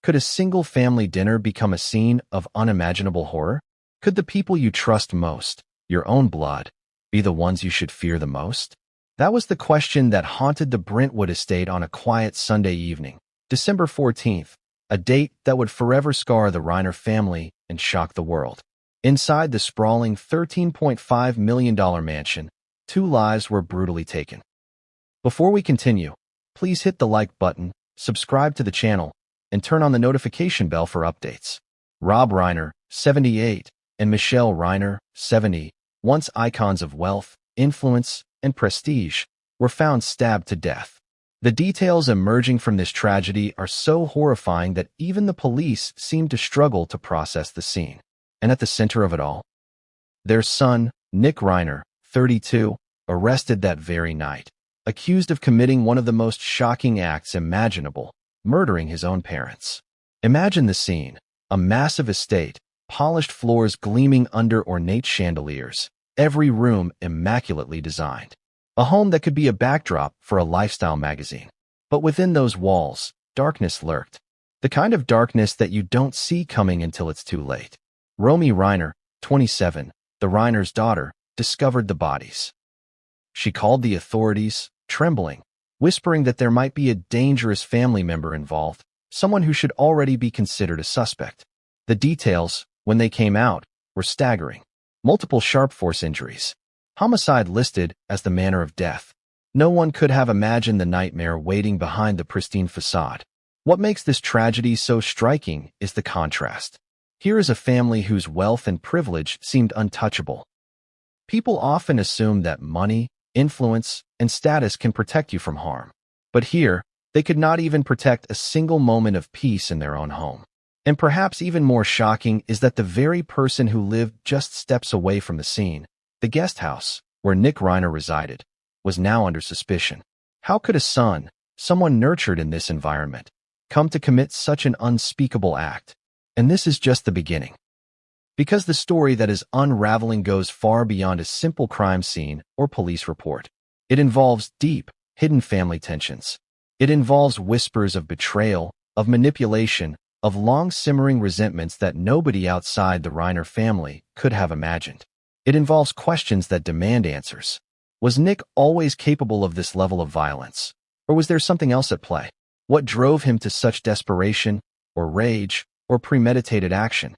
Could a single family dinner become a scene of unimaginable horror? Could the people you trust most, your own blood, be the ones you should fear the most? That was the question that haunted the Brentwood estate on a quiet Sunday evening, December 14th, a date that would forever scar the Reiner family and shock the world. Inside the sprawling $13.5 million mansion, 2 lives were brutally taken. Before we continue, please hit the like button, subscribe to the channel, and turn on the notification bell for updates. Rob Reiner, 78, and Michelle Reiner, 70, once icons of wealth, influence, and prestige, were found stabbed to death. The details emerging from this tragedy are so horrifying that even the police seem to struggle to process the scene. And at the center of it all, their son, Nick Reiner, 32, arrested that very night, accused of committing one of the most shocking acts imaginable, murdering his own parents. Imagine the scene: a massive estate, polished floors gleaming under ornate chandeliers, every room immaculately designed. A home that could be a backdrop for a lifestyle magazine. But within those walls, darkness lurked. The kind of darkness that you don't see coming until it's too late. Romy Reiner, 27, the Reiner's daughter, discovered the bodies. She called the authorities, trembling, whispering that there might be a dangerous family member involved, someone who should already be considered a suspect. The details, when they came out, were staggering. Multiple sharp force injuries. Homicide listed as the manner of death. No one could have imagined the nightmare waiting behind the pristine facade. What makes this tragedy so striking is the contrast. Here is a family whose wealth and privilege seemed untouchable. People often assume that money, influence, and status can protect you from harm. But here, they could not even protect a single moment of peace in their own home. And perhaps even more shocking is that the very person who lived just steps away from the scene, the guest house, where Nick Reiner resided, was now under suspicion. How could a son, someone nurtured in this environment, come to commit such an unspeakable act? And this is just the beginning. Because the story that is unraveling goes far beyond a simple crime scene or police report. It involves deep, hidden family tensions. It involves whispers of betrayal, of manipulation, of long-simmering resentments that nobody outside the Reiner family could have imagined. It involves questions that demand answers. Was Nick always capable of this level of violence? Or was there something else at play? What drove him to such desperation, or rage, or premeditated action?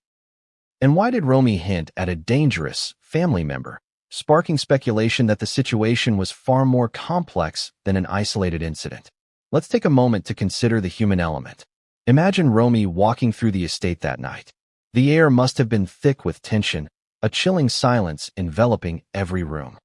And why did Romy hint at a dangerous family member, sparking speculation that the situation was far more complex than an isolated incident? Let's take a moment to consider the human element. Imagine Romy walking through the estate that night. The air must have been thick with tension, a chilling silence enveloping every room.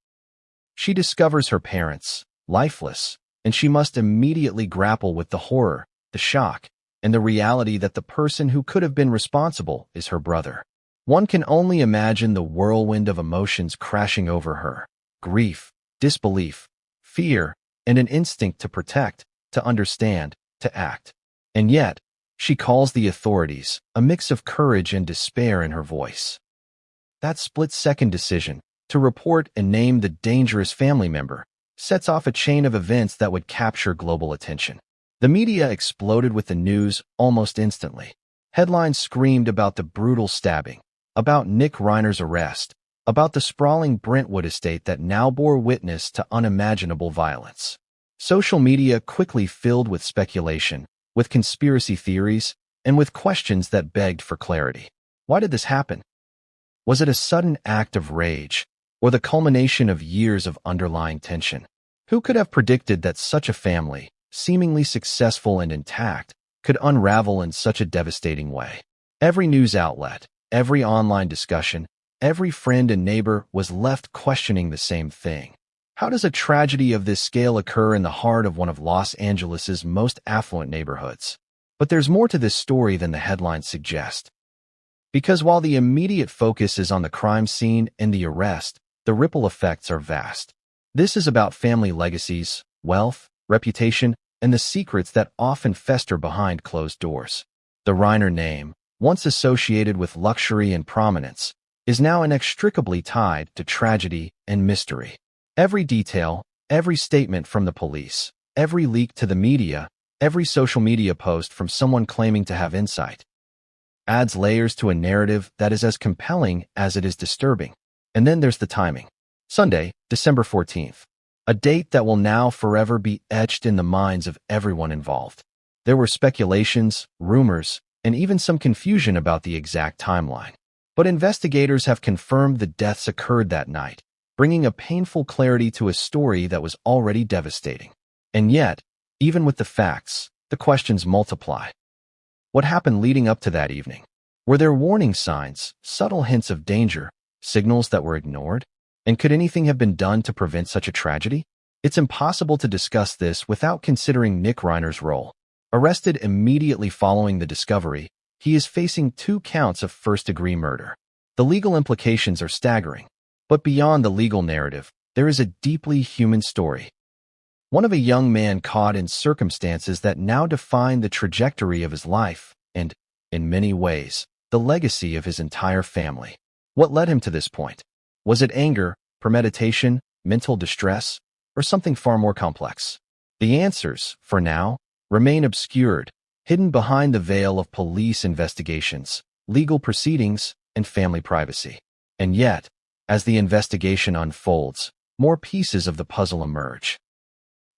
She discovers her parents, lifeless, and she must immediately grapple with the horror, the shock, and the reality that the person who could have been responsible is her brother. One can only imagine the whirlwind of emotions crashing over her: grief, disbelief, fear, and an instinct to protect, to understand, to act. And yet, she calls the authorities, a mix of courage and despair in her voice. That split-second decision, to report and name the dangerous family member, sets off a chain of events that would capture global attention. The media exploded with the news almost instantly. Headlines screamed about the brutal stabbing, about Nick Reiner's arrest, about the sprawling Brentwood estate that now bore witness to unimaginable violence. Social media quickly filled with speculation, with conspiracy theories, and with questions that begged for clarity. Why did this happen? Was it a sudden act of rage, or the culmination of years of underlying tension? Who could have predicted that such a family, seemingly successful and intact, could unravel in such a devastating way? Every news outlet, every online discussion, every friend and neighbor was left questioning the same thing. How does a tragedy of this scale occur in the heart of one of Los Angeles's most affluent neighborhoods? But there's more to this story than the headlines suggest. Because while the immediate focus is on the crime scene and the arrest, the ripple effects are vast. This is about family legacies, wealth, reputation, and the secrets that often fester behind closed doors. The Reiner name, once associated with luxury and prominence, is now inextricably tied to tragedy and mystery. Every detail, every statement from the police, every leak to the media, every social media post from someone claiming to have insight adds layers to a narrative that is as compelling as it is disturbing. And then there's the timing. Sunday, December 14th, a date that will now forever be etched in the minds of everyone involved. There were speculations, rumors, and even some confusion about the exact timeline. But investigators have confirmed the deaths occurred that night, bringing a painful clarity to a story that was already devastating. And yet, even with the facts, the questions multiply. What happened leading up to that evening? Were there warning signs, subtle hints of danger, signals that were ignored? And could anything have been done to prevent such a tragedy? It's impossible to discuss this without considering Nick Reiner's role. Arrested immediately following the discovery, he is facing 2 counts of first-degree murder. The legal implications are staggering. But beyond the legal narrative, there is a deeply human story. One of a young man caught in circumstances that now define the trajectory of his life and, in many ways, the legacy of his entire family. What led him to this point? Was it anger, premeditation, mental distress, or something far more complex? The answers, for now, remain obscured, hidden behind the veil of police investigations, legal proceedings, and family privacy. And yet, as the investigation unfolds, more pieces of the puzzle emerge.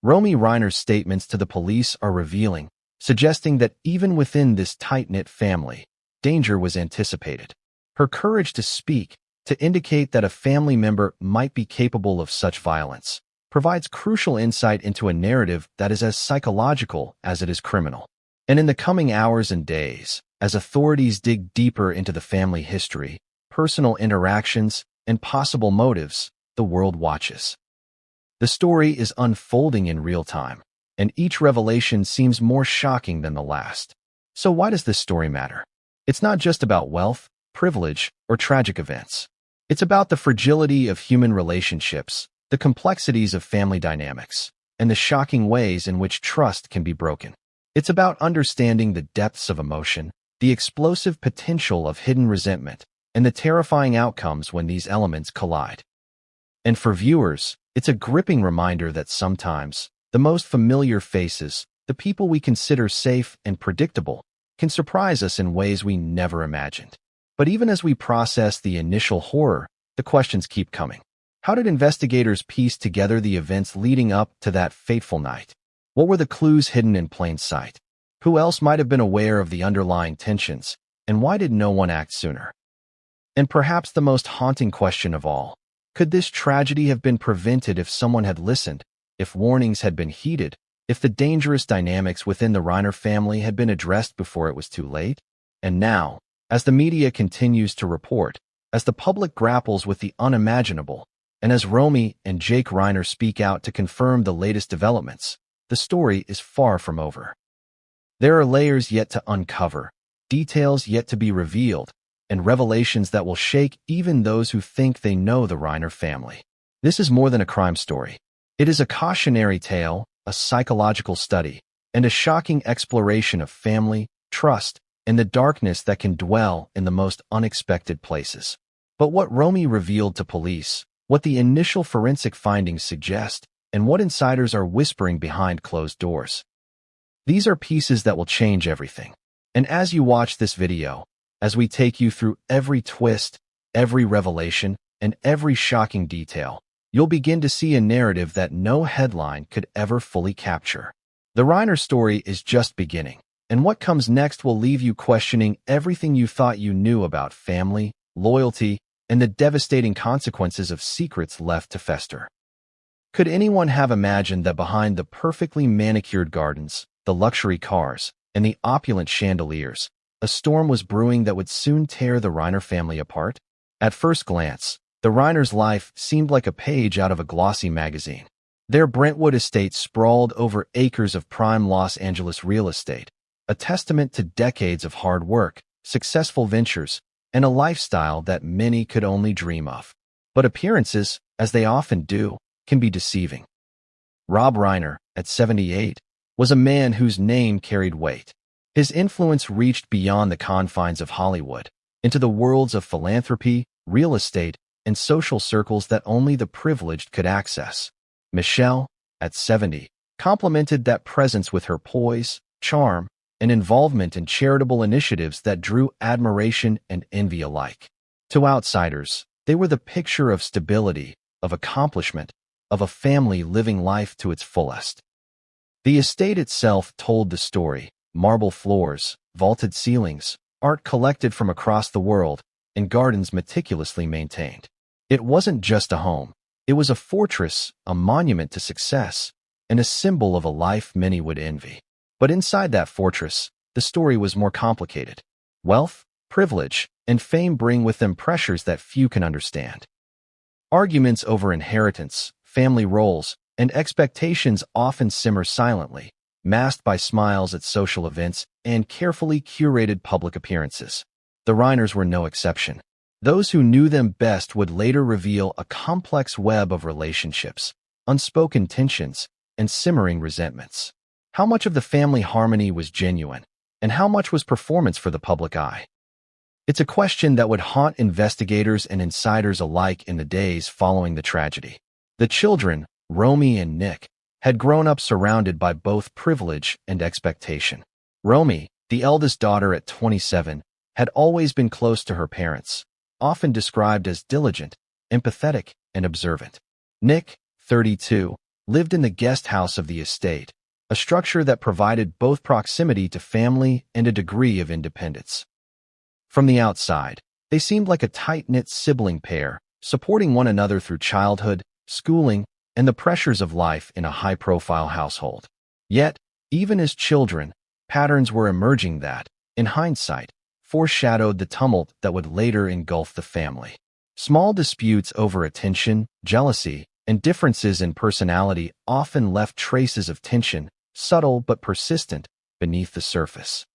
Romy Reiner's statements to the police are revealing, suggesting that even within this tight-knit family, danger was anticipated. Her courage to speak, to indicate that a family member might be capable of such violence, provides crucial insight into a narrative that is as psychological as it is criminal. And in the coming hours and days, as authorities dig deeper into the family history, personal interactions, and possible motives, the world watches. The story is unfolding in real time, and each revelation seems more shocking than the last. So why does this story matter? It's not just about wealth, privilege, or tragic events. It's about the fragility of human relationships, the complexities of family dynamics, and the shocking ways in which trust can be broken. It's about understanding the depths of emotion, the explosive potential of hidden resentment, and the terrifying outcomes when these elements collide. And for viewers, it's a gripping reminder that sometimes, the most familiar faces, the people we consider safe and predictable, can surprise us in ways we never imagined. But even as we process the initial horror, the questions keep coming. How did investigators piece together the events leading up to that fateful night? What were the clues hidden in plain sight? Who else might have been aware of the underlying tensions, and why did no one act sooner? And perhaps the most haunting question of all, could this tragedy have been prevented if someone had listened, if warnings had been heeded, if the dangerous dynamics within the Reiner family had been addressed before it was too late? And now, as the media continues to report, as the public grapples with the unimaginable, and as Romy and Jake Reiner speak out to confirm the latest developments, the story is far from over. There are layers yet to uncover, details yet to be revealed, and revelations that will shake even those who think they know the Reiner family. This is more than a crime story. It is a cautionary tale, a psychological study, and a shocking exploration of family, trust, and the darkness that can dwell in the most unexpected places. But what Romy revealed to police, what the initial forensic findings suggest, and what insiders are whispering behind closed doors. These are pieces that will change everything. And as you watch this video, as we take you through every twist, every revelation, and every shocking detail, you'll begin to see a narrative that no headline could ever fully capture. The Reiner story is just beginning, and what comes next will leave you questioning everything you thought you knew about family, loyalty, and the devastating consequences of secrets left to fester. Could anyone have imagined that behind the perfectly manicured gardens, the luxury cars, and the opulent chandeliers, a storm was brewing that would soon tear the Reiner family apart? At first glance, the Reiner's life seemed like a page out of a glossy magazine. Their Brentwood estate sprawled over acres of prime Los Angeles real estate, a testament to decades of hard work, successful ventures, and a lifestyle that many could only dream of. But appearances, as they often do, can be deceiving. Rob Reiner, at 78, was a man whose name carried weight. His influence reached beyond the confines of Hollywood, into the worlds of philanthropy, real estate, and social circles that only the privileged could access. Michelle, at 70, complemented that presence with her poise, charm, and involvement in charitable initiatives that drew admiration and envy alike. To outsiders, they were the picture of stability, of accomplishment, of a family living life to its fullest. The estate itself told the story: marble floors, vaulted ceilings, art collected from across the world, and gardens meticulously maintained. It wasn't just a home. It was a fortress, a monument to success, and a symbol of a life many would envy. But inside that fortress, the story was more complicated. Wealth, privilege, and fame bring with them pressures that few can understand. Arguments over inheritance, family roles, and expectations often simmer silently, masked by smiles at social events and carefully curated public appearances. The Reiners were no exception. Those who knew them best would later reveal a complex web of relationships, unspoken tensions, and simmering resentments. How much of the family harmony was genuine, and how much was performance for the public eye? It's a question that would haunt investigators and insiders alike in the days following the tragedy. The children, Romy and Nick, had grown up surrounded by both privilege and expectation. Romy, the eldest daughter at 27, had always been close to her parents, often described as diligent, empathetic, and observant. Nick, 32, lived in the guest house of the estate, a structure that provided both proximity to family and a degree of independence. From the outside, they seemed like a tight-knit sibling pair, supporting one another through childhood, schooling, and the pressures of life in a high-profile household. Yet, even as children, patterns were emerging that, in hindsight, foreshadowed the tumult that would later engulf the family. Small disputes over attention, jealousy, and differences in personality often left traces of tension, subtle but persistent, beneath the surface.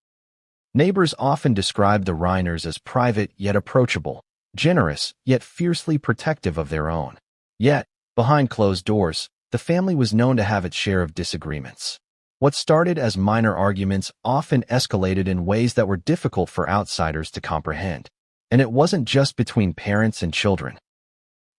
Neighbors often described the Reiners as private yet approachable, generous yet fiercely protective of their own. Yet, behind closed doors, the family was known to have its share of disagreements. What started as minor arguments often escalated in ways that were difficult for outsiders to comprehend. And it wasn't just between parents and children.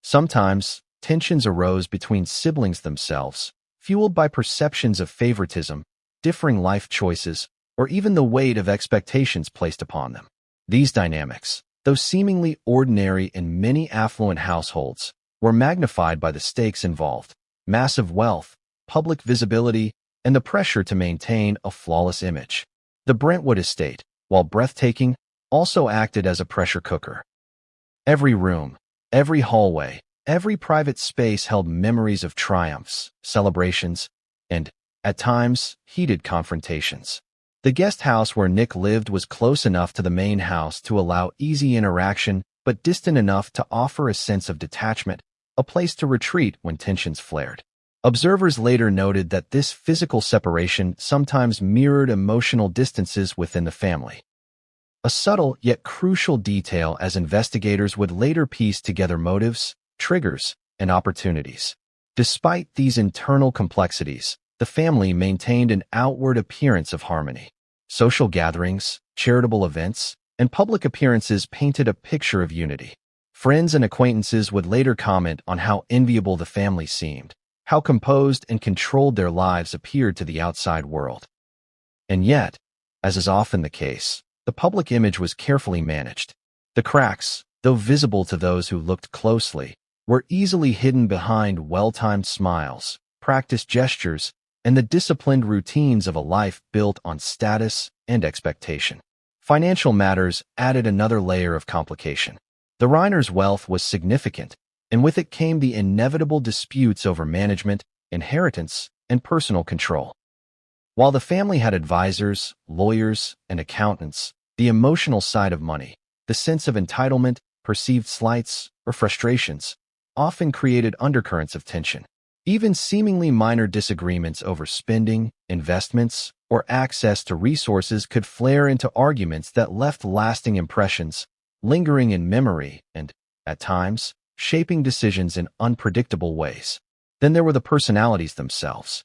Sometimes, tensions arose between siblings themselves, fueled by perceptions of favoritism, differing life choices, or even the weight of expectations placed upon them. These dynamics, though seemingly ordinary in many affluent households, were magnified by the stakes involved: massive wealth, public visibility, and the pressure to maintain a flawless image. The Brentwood estate, while breathtaking, also acted as a pressure cooker. Every room, every hallway, every private space held memories of triumphs, celebrations, and, at times, heated confrontations. The guest house where Nick lived was close enough to the main house to allow easy interaction, but distant enough to offer a sense of detachment, a place to retreat when tensions flared. Observers later noted that this physical separation sometimes mirrored emotional distances within the family. A subtle yet crucial detail as investigators would later piece together motives, triggers, and opportunities. Despite these internal complexities, the family maintained an outward appearance of harmony. Social gatherings, charitable events, and public appearances painted a picture of unity. Friends and acquaintances would later comment on how enviable the family seemed, how composed and controlled their lives appeared to the outside world. And yet, as is often the case, the public image was carefully managed. The cracks, though visible to those who looked closely, were easily hidden behind well-timed smiles, practiced gestures, and the disciplined routines of a life built on status and expectation. Financial matters added another layer of complication. The Reiners' wealth was significant, and with it came the inevitable disputes over management, inheritance, and personal control. While the family had advisors, lawyers, and accountants, the emotional side of money, the sense of entitlement, perceived slights, or frustrations, often created undercurrents of tension. Even seemingly minor disagreements over spending, investments, or access to resources could flare into arguments that left lasting impressions, lingering in memory and, at times, shaping decisions in unpredictable ways. Then there were the personalities themselves.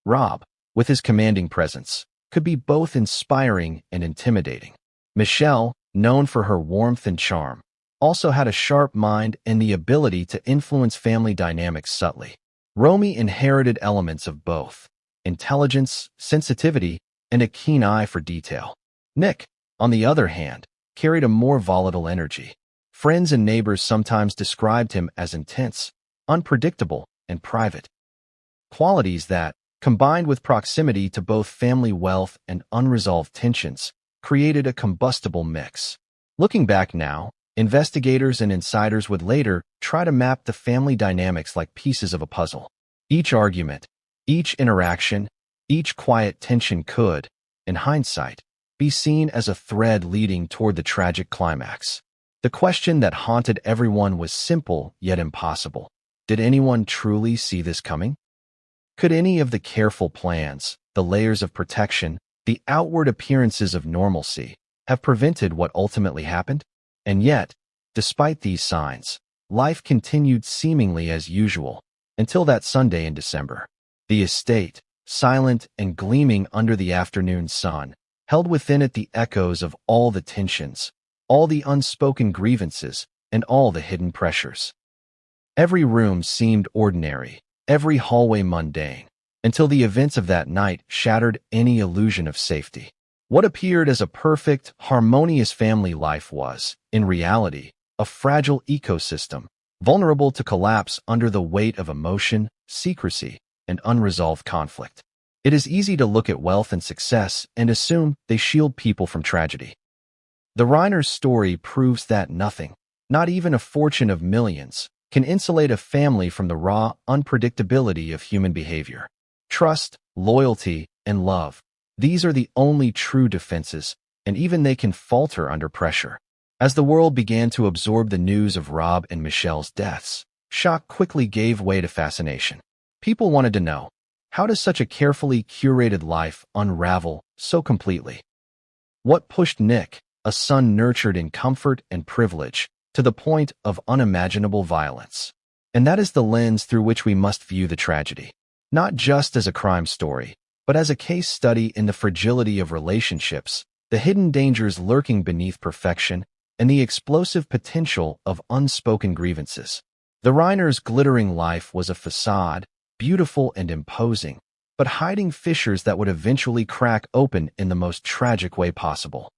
Rob, with his commanding presence, could be both inspiring and intimidating. Michelle, known for her warmth and charm, also had a sharp mind and the ability to influence family dynamics subtly. Romy inherited elements of both, intelligence, sensitivity, and a keen eye for detail. Nick, on the other hand, carried a more volatile energy. Friends and neighbors sometimes described him as intense, unpredictable, and private. Qualities that, combined with proximity to both family wealth and unresolved tensions, created a combustible mix. Looking back now, investigators and insiders would later try to map the family dynamics like pieces of a puzzle. Each argument, each interaction, each quiet tension could, in hindsight, be seen as a thread leading toward the tragic climax. The question that haunted everyone was simple yet impossible. Did anyone truly see this coming? Could any of the careful plans, the layers of protection, the outward appearances of normalcy, have prevented what ultimately happened? And yet, despite these signs, life continued seemingly as usual until that Sunday in December. The estate, silent and gleaming under the afternoon sun, held within it the echoes of all the tensions, all the unspoken grievances, and all the hidden pressures. Every room seemed ordinary, every hallway mundane, until the events of that night shattered any illusion of safety. What appeared as a perfect, harmonious family life was, in reality, a fragile ecosystem, vulnerable to collapse under the weight of emotion, secrecy, and unresolved conflict. It is easy to look at wealth and success and assume they shield people from tragedy. The Reiners' story proves that nothing, not even a fortune of millions, can insulate a family from the raw unpredictability of human behavior. Trust, loyalty, and love. These are the only true defenses, and even they can falter under pressure. As the world began to absorb the news of Rob and Michelle's deaths, shock quickly gave way to fascination. People wanted to know, how does such a carefully curated life unravel so completely? What pushed Nick, a son nurtured in comfort and privilege, to the point of unimaginable violence? And that is the lens through which we must view the tragedy. Not just as a crime story, but as a case study in the fragility of relationships, the hidden dangers lurking beneath perfection, and the explosive potential of unspoken grievances. The Reiners' glittering life was a facade, beautiful and imposing, but hiding fissures that would eventually crack open in the most tragic way possible.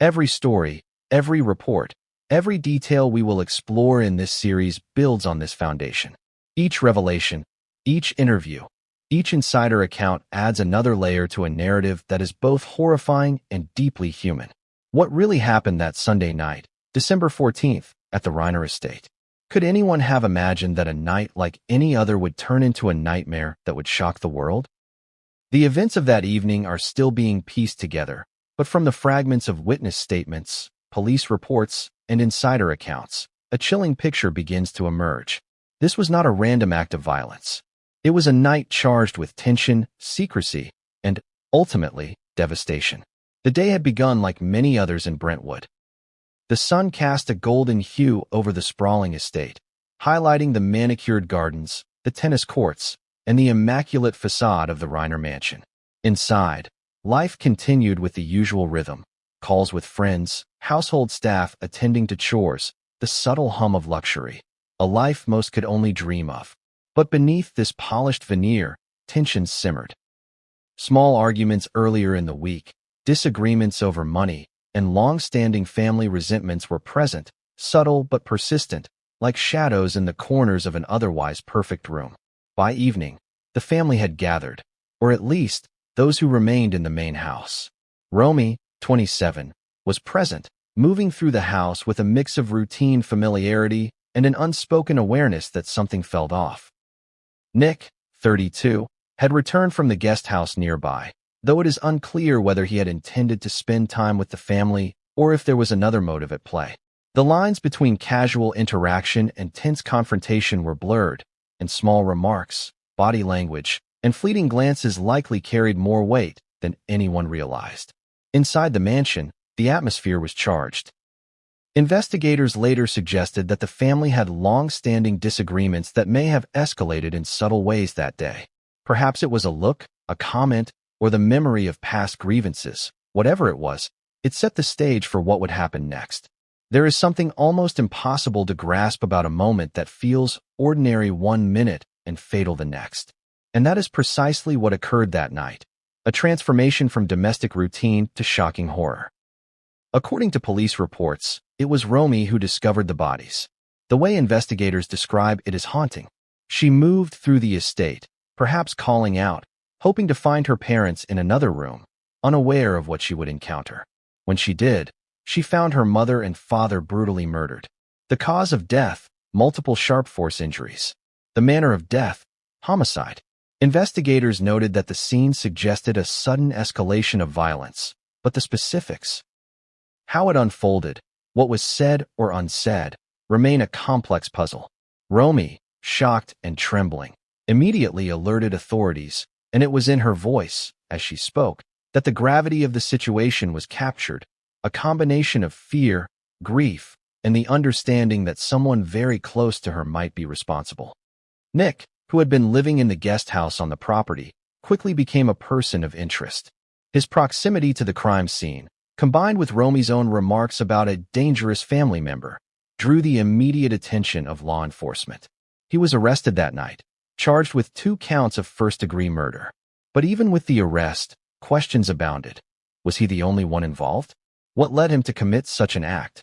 Every story, every report, every detail we will explore in this series builds on this foundation. Each revelation, each interview, each insider account adds another layer to a narrative that is both horrifying and deeply human. What really happened that Sunday night, December 14th, at the Reiner estate? Could anyone have imagined that a night like any other would turn into a nightmare that would shock the world? The events of that evening are still being pieced together, but from the fragments of witness statements, police reports, and insider accounts, a chilling picture begins to emerge. This was not a random act of violence. It was a night charged with tension, secrecy, and, ultimately, devastation. The day had begun like many others in Brentwood. The sun cast a golden hue over the sprawling estate, highlighting the manicured gardens, the tennis courts, and the immaculate facade of the Reiner mansion. Inside, life continued with the usual rhythm: calls with friends, household staff attending to chores, the subtle hum of luxury, a life most could only dream of. But beneath this polished veneer, tensions simmered. Small arguments earlier in the week, disagreements over money, and long-standing family resentments were present, subtle but persistent, like shadows in the corners of an otherwise perfect room. By evening, the family had gathered, or at least those who remained in the main house. Romy, 27, was present, moving through the house with a mix of routine familiarity and an unspoken awareness that something felt off. Nick, 32, had returned from the guest house nearby, though it is unclear whether he had intended to spend time with the family or if there was another motive at play. The lines between casual interaction and tense confrontation were blurred, and small remarks, body language, and fleeting glances likely carried more weight than anyone realized. Inside the mansion, the atmosphere was charged. Investigators later suggested that the family had long-standing disagreements that may have escalated in subtle ways that day. Perhaps it was a look, a comment, or the memory of past grievances. Whatever it was, it set the stage for what would happen next. There is something almost impossible to grasp about a moment that feels ordinary one minute and fatal the next. And that is precisely what occurred that night. A transformation from domestic routine to shocking horror. According to police reports, it was Romy who discovered the bodies. The way investigators describe it is haunting. She moved through the estate, perhaps calling out, hoping to find her parents in another room, unaware of what she would encounter. When she did, she found her mother and father brutally murdered. The cause of death, multiple sharp force injuries. The manner of death, homicide. Investigators noted that the scene suggested a sudden escalation of violence, but the specifics, how it unfolded, what was said or unsaid, remain a complex puzzle. Romy, shocked and trembling, immediately alerted authorities, and it was in her voice, as she spoke, that the gravity of the situation was captured, a combination of fear, grief, and the understanding that someone very close to her might be responsible. Nick, who had been living in the guest house on the property, quickly became a person of interest. His proximity to the crime scene, combined with Romy's own remarks about a dangerous family member, drew the immediate attention of law enforcement. He was arrested that night, charged with 2 counts of first-degree murder. But even with the arrest, questions abounded. Was he the only one involved? What led him to commit such an act?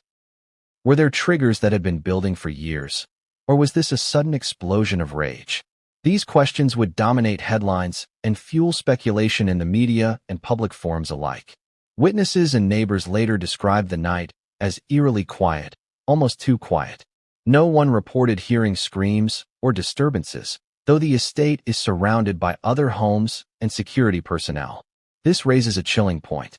Were there triggers that had been building for years? Or was this a sudden explosion of rage? These questions would dominate headlines and fuel speculation in the media and public forums alike. Witnesses and neighbors later described the night as eerily quiet, almost too quiet. No one reported hearing screams or disturbances, though the estate is surrounded by other homes and security personnel. This raises a chilling point.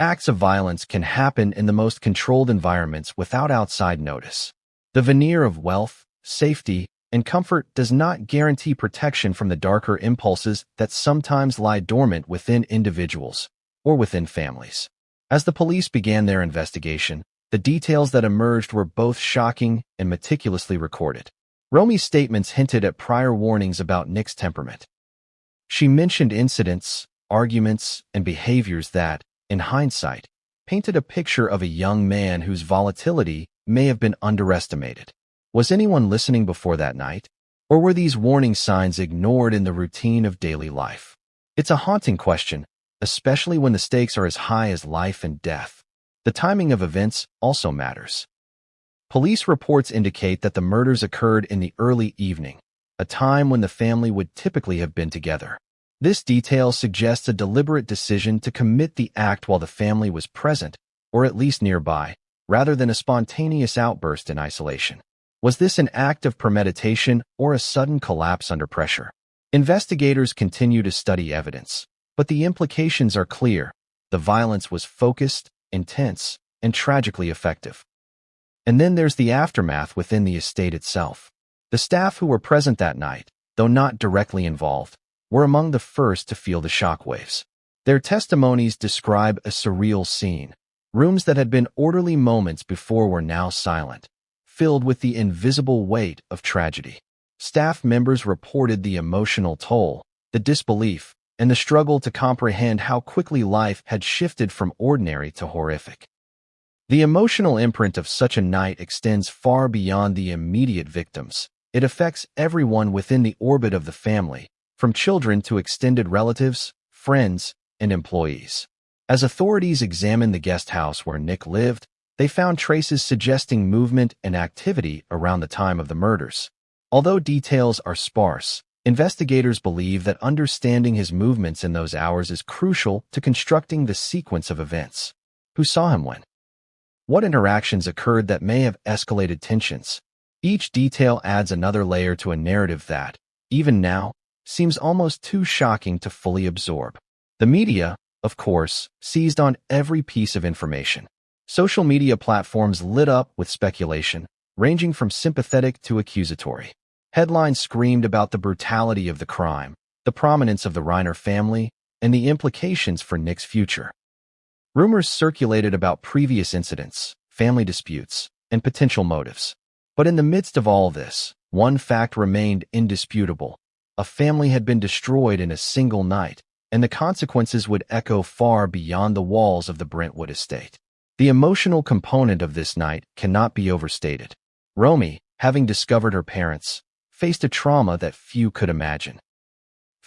Acts of violence can happen in the most controlled environments without outside notice. The veneer of wealth, safety, and comfort does not guarantee protection from the darker impulses that sometimes lie dormant within individuals or within families. As the police began their investigation, the details that emerged were both shocking and meticulously recorded. Romy's statements hinted at prior warnings about Nick's temperament. She mentioned incidents, arguments, and behaviors that, in hindsight, painted a picture of a young man whose volatility may have been underestimated. Was anyone listening before that night? Or were these warning signs ignored in the routine of daily life? It's a haunting question, especially when the stakes are as high as life and death. The timing of events also matters. Police reports indicate that the murders occurred in the early evening, a time when the family would typically have been together. This detail suggests a deliberate decision to commit the act while the family was present, or at least nearby, rather than a spontaneous outburst in isolation. Was this an act of premeditation or a sudden collapse under pressure? Investigators continue to study evidence, but the implications are clear. The violence was focused, intense, and tragically effective. And then there's the aftermath within the estate itself. The staff who were present that night, though not directly involved, were among the first to feel the shockwaves. Their testimonies describe a surreal scene. Rooms that had been orderly moments before were now silent, filled with the invisible weight of tragedy. Staff members reported the emotional toll, the disbelief, and the struggle to comprehend how quickly life had shifted from ordinary to horrific. The emotional imprint of such a night extends far beyond the immediate victims. It affects everyone within the orbit of the family, from children to extended relatives, friends, and employees. As authorities examined the guest house where Nick lived, they found traces suggesting movement and activity around the time of the murders. Although details are sparse, investigators believe that understanding his movements in those hours is crucial to constructing the sequence of events. Who saw him when? What interactions occurred that may have escalated tensions? Each detail adds another layer to a narrative that, even now, seems almost too shocking to fully absorb. The media, of course, seized on every piece of information. Social media platforms lit up with speculation, ranging from sympathetic to accusatory. Headlines screamed about the brutality of the crime, the prominence of the Reiner family, and the implications for Nick's future. Rumors circulated about previous incidents, family disputes, and potential motives. But in the midst of all this, one fact remained indisputable. A family had been destroyed in a single night, and the consequences would echo far beyond the walls of the Brentwood estate. The emotional component of this night cannot be overstated. Romy, having discovered her parents, faced a trauma that few could imagine.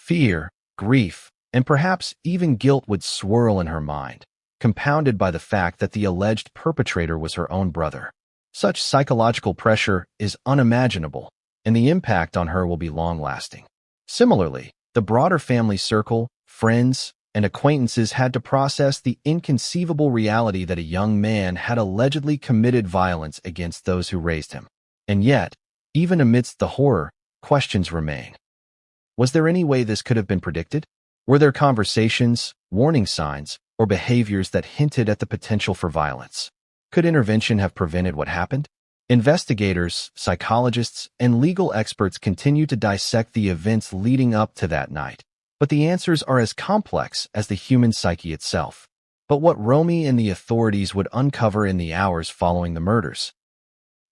Fear, grief, and perhaps even guilt would swirl in her mind, compounded by the fact that the alleged perpetrator was her own brother. Such psychological pressure is unimaginable, and the impact on her will be long-lasting. Similarly, the broader family circle, friends, and acquaintances had to process the inconceivable reality that a young man had allegedly committed violence against those who raised him. And yet, even amidst the horror, questions remain. Was there any way this could have been predicted? Were there conversations, warning signs, or behaviors that hinted at the potential for violence? Could intervention have prevented what happened? Investigators, psychologists, and legal experts continue to dissect the events leading up to that night, but the answers are as complex as the human psyche itself. But what Romy and the authorities would uncover in the hours following the murders.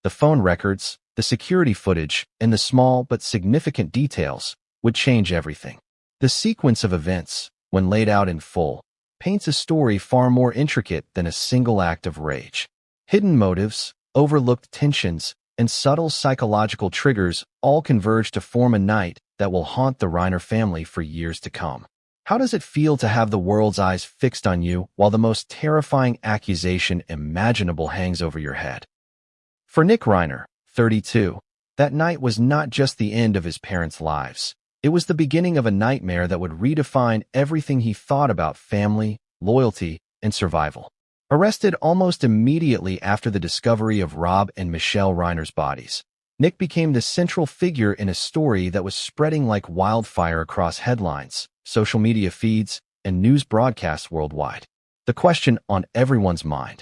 The phone records, the security footage, and the small but significant details would change everything. The sequence of events, when laid out in full, paints a story far more intricate than a single act of rage. Hidden motives, overlooked tensions, and subtle psychological triggers all converge to form a night that will haunt the Reiner family for years to come. How does it feel to have the world's eyes fixed on you while the most terrifying accusation imaginable hangs over your head? For Nick Reiner, 32, that night was not just the end of his parents' lives. It was the beginning of a nightmare that would redefine everything he thought about family, loyalty, and survival. Arrested almost immediately after the discovery of Rob and Michelle Reiner's bodies, Nick became the central figure in a story that was spreading like wildfire across headlines, social media feeds, and news broadcasts worldwide. The question on everyone's mind: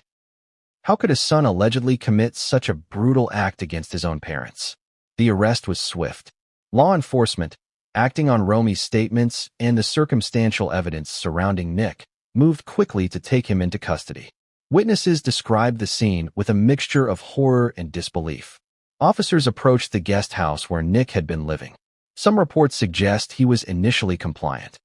how could a son allegedly commit such a brutal act against his own parents? The arrest was swift. Law enforcement, acting on Romy's statements and the circumstantial evidence surrounding Nick, moved quickly to take him into custody. Witnesses described the scene with a mixture of horror and disbelief. Officers approached the guest house where Nick had been living. Some reports suggest he was initially compliant.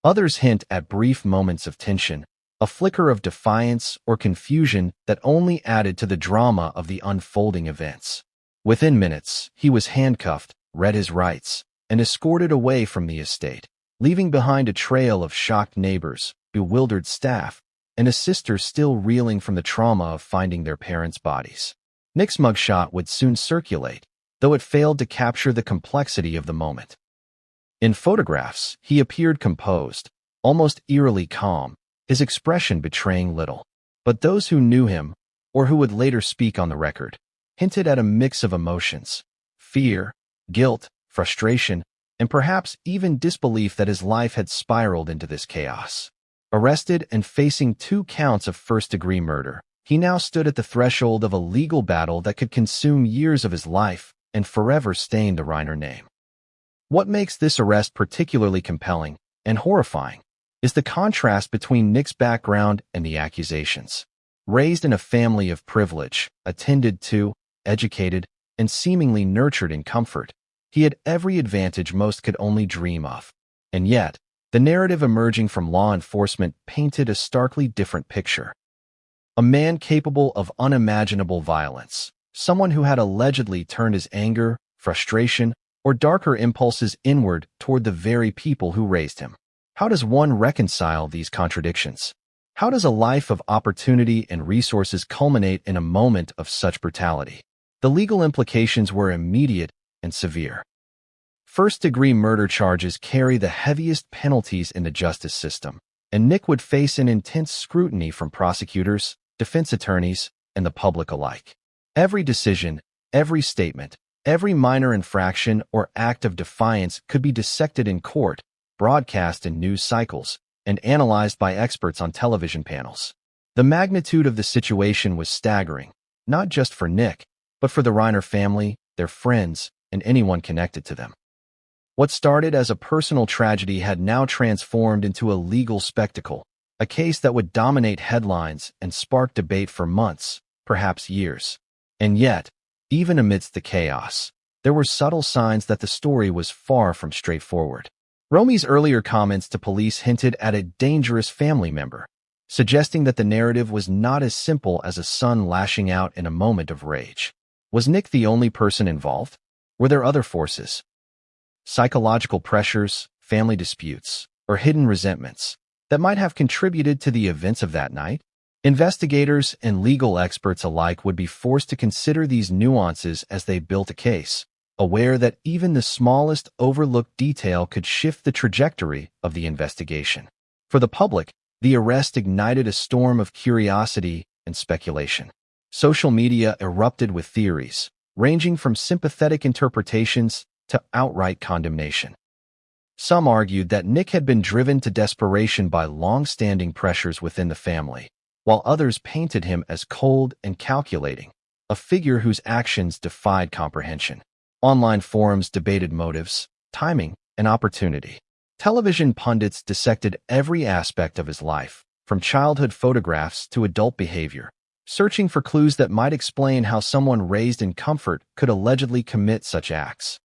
Others hint at brief moments of tension, a flicker of defiance or confusion that only added to the drama of the unfolding events. Within minutes, he was handcuffed, read his rights, and escorted away from the estate, leaving behind a trail of shocked neighbors, bewildered staff, and a sister still reeling from the trauma of finding their parents' bodies. Nick's mugshot would soon circulate, though it failed to capture the complexity of the moment. In photographs, he appeared composed, almost eerily calm, his expression betraying little. But those who knew him, or who would later speak on the record, hinted at a mix of emotions: fear, guilt, frustration, and perhaps even disbelief that his life had spiraled into this chaos. Arrested and facing 2 counts of first-degree murder, he now stood at the threshold of a legal battle that could consume years of his life and forever stain the Reiner name. What makes this arrest particularly compelling and horrifying is the contrast between Nick's background and the accusations. Raised in a family of privilege, attended to, educated, and seemingly nurtured in comfort, he had every advantage most could only dream of. And yet, the narrative emerging from law enforcement painted a starkly different picture. A man capable of unimaginable violence, someone who had allegedly turned his anger, frustration, or darker impulses inward toward the very people who raised him. How does one reconcile these contradictions? How does a life of opportunity and resources culminate in a moment of such brutality? The legal implications were immediate and severe. First-degree murder charges carry the heaviest penalties in the justice system, and Nick would face an intense scrutiny from prosecutors, defense attorneys, and the public alike. Every decision, every statement, every minor infraction or act of defiance could be dissected in court, broadcast in news cycles, and analyzed by experts on television panels. The magnitude of the situation was staggering, not just for Nick, but for the Reiner family, their friends, and anyone connected to them. What started as a personal tragedy had now transformed into a legal spectacle, a case that would dominate headlines and spark debate for months, perhaps years. And yet, even amidst the chaos, there were subtle signs that the story was far from straightforward. Romy's earlier comments to police hinted at a dangerous family member, suggesting that the narrative was not as simple as a son lashing out in a moment of rage. Was Nick the only person involved? Were there other forces? Psychological pressures, family disputes, or hidden resentments that might have contributed to the events of that night? Investigators and legal experts alike would be forced to consider these nuances as they built a case, aware that even the smallest overlooked detail could shift the trajectory of the investigation. For the public, the arrest ignited a storm of curiosity and speculation. Social media erupted with theories, ranging from sympathetic interpretations to outright condemnation. Some argued that Nick had been driven to desperation by long-standing pressures within the family, while others painted him as cold and calculating, a figure whose actions defied comprehension. Online forums debated motives, timing, and opportunity. Television pundits dissected every aspect of his life, from childhood photographs to adult behavior, searching for clues that might explain how someone raised in comfort could allegedly commit such acts.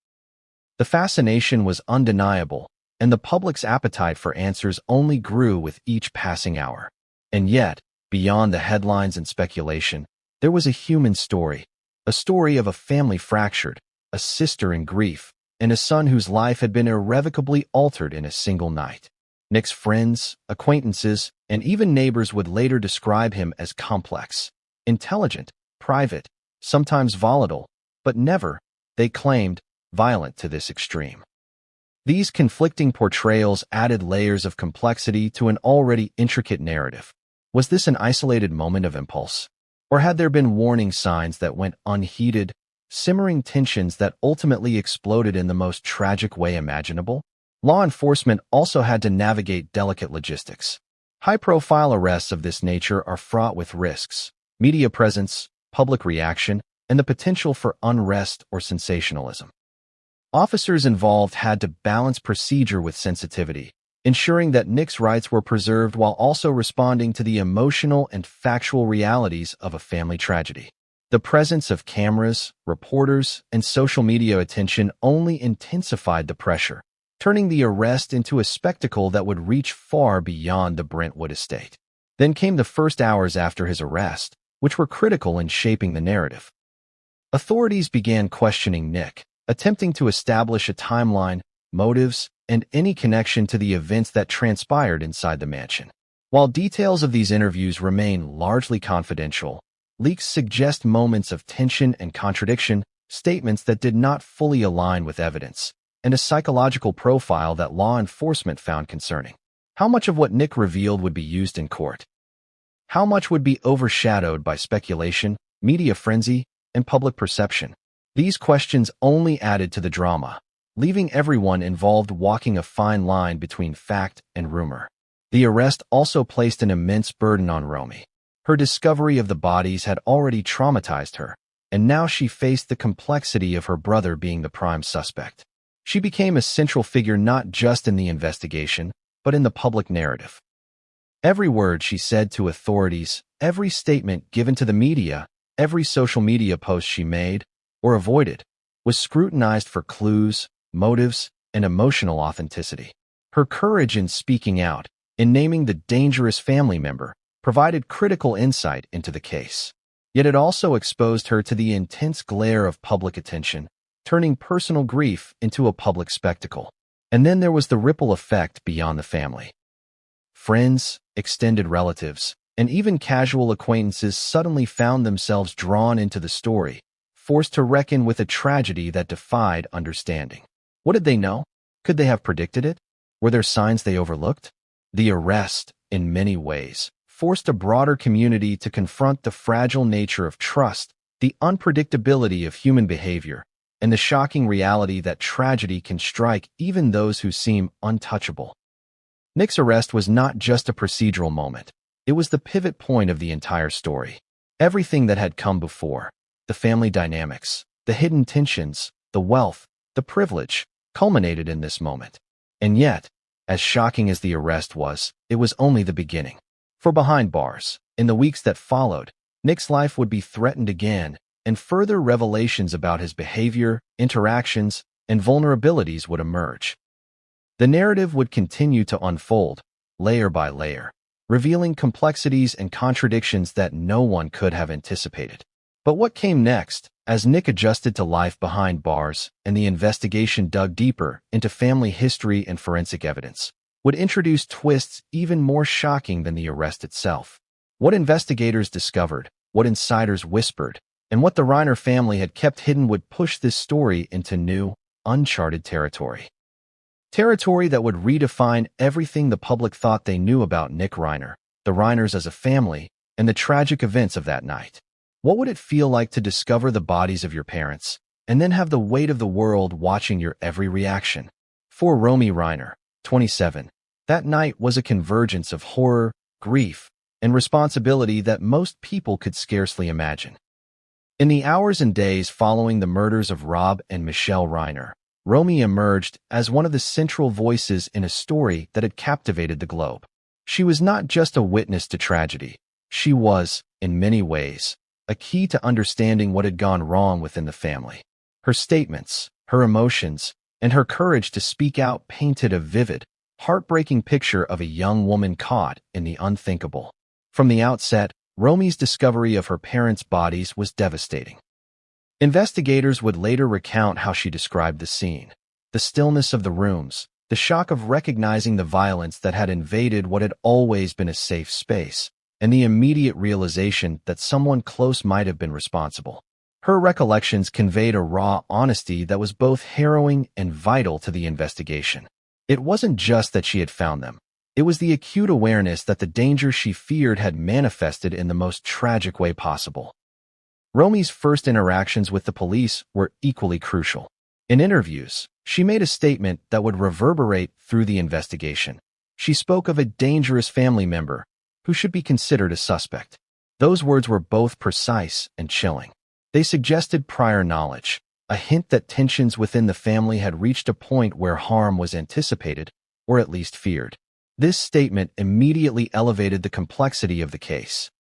The fascination was undeniable, and the public's appetite for answers only grew with each passing hour. And yet, beyond the headlines and speculation, there was a human story, a story of a family fractured, a sister in grief, and a son whose life had been irrevocably altered in a single night. Nick's friends, acquaintances, and even neighbors would later describe him as complex, intelligent, private, sometimes volatile, but never, they claimed, violent to this extreme. These conflicting portrayals added layers of complexity to an already intricate narrative. Was this an isolated moment of impulse? Or had there been warning signs that went unheeded, simmering tensions that ultimately exploded in the most tragic way imaginable? Law enforcement also had to navigate delicate logistics. High-profile arrests of this nature are fraught with risks, media presence, public reaction, and the potential for unrest or sensationalism. Officers involved had to balance procedure with sensitivity, ensuring that Nick's rights were preserved while also responding to the emotional and factual realities of a family tragedy. The presence of cameras, reporters, and social media attention only intensified the pressure, turning the arrest into a spectacle that would reach far beyond the Brentwood estate. Then came the first hours after his arrest, which were critical in shaping the narrative. Authorities began questioning Nick, attempting to establish a timeline, motives, and any connection to the events that transpired inside the mansion. While details of these interviews remain largely confidential, leaks suggest moments of tension and contradiction, statements that did not fully align with evidence, and a psychological profile that law enforcement found concerning. How much of what Nick revealed would be used in court? How much would be overshadowed by speculation, media frenzy, and public perception? These questions only added to the drama, leaving everyone involved walking a fine line between fact and rumor. The arrest also placed an immense burden on Romy. Her discovery of the bodies had already traumatized her, and now she faced the complexity of her brother being the prime suspect. She became a central figure not just in the investigation, but in the public narrative. Every word she said to authorities, every statement given to the media, every social media post she made, or avoided, was scrutinized for clues, motives, and emotional authenticity. Her courage in speaking out, in naming the dangerous family member, provided critical insight into the case. Yet it also exposed her to the intense glare of public attention, turning personal grief into a public spectacle. And then there was the ripple effect beyond the family. Friends, extended relatives, and even casual acquaintances suddenly found themselves drawn into the story, forced to reckon with a tragedy that defied understanding. What did they know? Could they have predicted it? Were there signs they overlooked? The arrest, in many ways, forced a broader community to confront the fragile nature of trust, the unpredictability of human behavior, and the shocking reality that tragedy can strike even those who seem untouchable. Nick's arrest was not just a procedural moment. It was the pivot point of the entire story. Everything that had come before, the family dynamics, the hidden tensions, the wealth, the privilege, culminated in this moment. And yet, as shocking as the arrest was, it was only the beginning. For behind bars, in the weeks that followed, Nick's life would be threatened again, and further revelations about his behavior, interactions, and vulnerabilities would emerge. The narrative would continue to unfold, layer by layer, revealing complexities and contradictions that no one could have anticipated. But what came next, As Nick adjusted to life behind bars and the investigation dug deeper into family history and forensic evidence, would introduce twists even more shocking than the arrest itself. What investigators discovered, what insiders whispered, and what the Reiner family had kept hidden would push this story into new, uncharted territory. Territory that would redefine everything the public thought they knew about Nick Reiner, the Reiners as a family, and the tragic events of that night. What would it feel like to discover the bodies of your parents, and then have the weight of the world watching your every reaction? For Romy Reiner, 27, that night was a convergence of horror, grief, and responsibility that most people could scarcely imagine. In the hours and days following the murders of Rob and Michelle Reiner, Romy emerged as one of the central voices in a story that had captivated the globe. She was not just a witness to tragedy. She was, in many ways, a key to understanding what had gone wrong within the family. Her statements, her emotions, and her courage to speak out painted a vivid, heartbreaking picture of a young woman caught in the unthinkable. From the outset, Romy's discovery of her parents' bodies was devastating. Investigators would later recount how she described the scene: the stillness of the rooms, the shock of recognizing the violence that had invaded what had always been a safe space, and the immediate realization that someone close might have been responsible. Her recollections conveyed a raw honesty that was both harrowing and vital to the investigation. It wasn't just that she had found them. It was the acute awareness that the danger she feared had manifested in the most tragic way possible. Romy's first interactions with the police were equally crucial. In interviews, she made a statement that would reverberate through the investigation. She spoke of a dangerous family member who should be considered a suspect. Those words were both precise and chilling. They suggested prior knowledge, a hint that tensions within the family had reached a point where harm was anticipated, or at least feared. This statement immediately elevated the complexity of the case.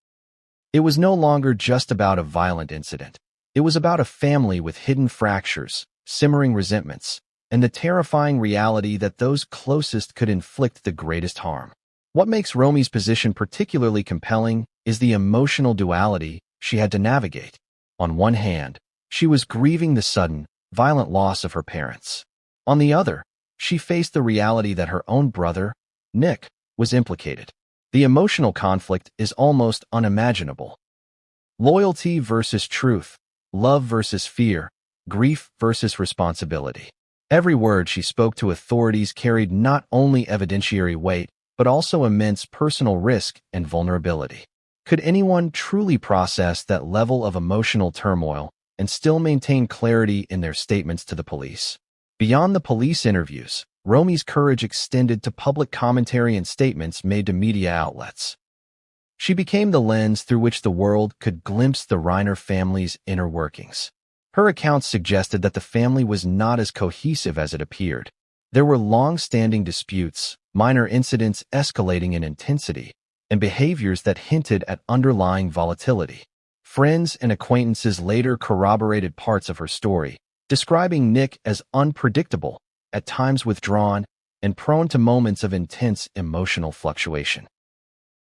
It was no longer just about a violent incident. It was about a family with hidden fractures, simmering resentments, and the terrifying reality that those closest could inflict the greatest harm. What makes Romy's position particularly compelling is the emotional duality she had to navigate. On one hand, she was grieving the sudden, violent loss of her parents. On the other, she faced the reality that her own brother, Nick, was implicated. The emotional conflict is almost unimaginable. Loyalty versus truth, love versus fear, grief versus responsibility. Every word she spoke to authorities carried not only evidentiary weight, but also immense personal risk and vulnerability. Could anyone truly process that level of emotional turmoil and still maintain clarity in their statements to the police? Beyond the police interviews, Romy's courage extended to public commentary and statements made to media outlets. She became the lens through which the world could glimpse the Reiner family's inner workings. Her accounts suggested that the family was not as cohesive as it appeared. There were long-standing disputes, minor incidents escalating in intensity, and behaviors that hinted at underlying volatility. Friends and acquaintances later corroborated parts of her story, describing Nick as unpredictable, at times withdrawn, and prone to moments of intense emotional fluctuation.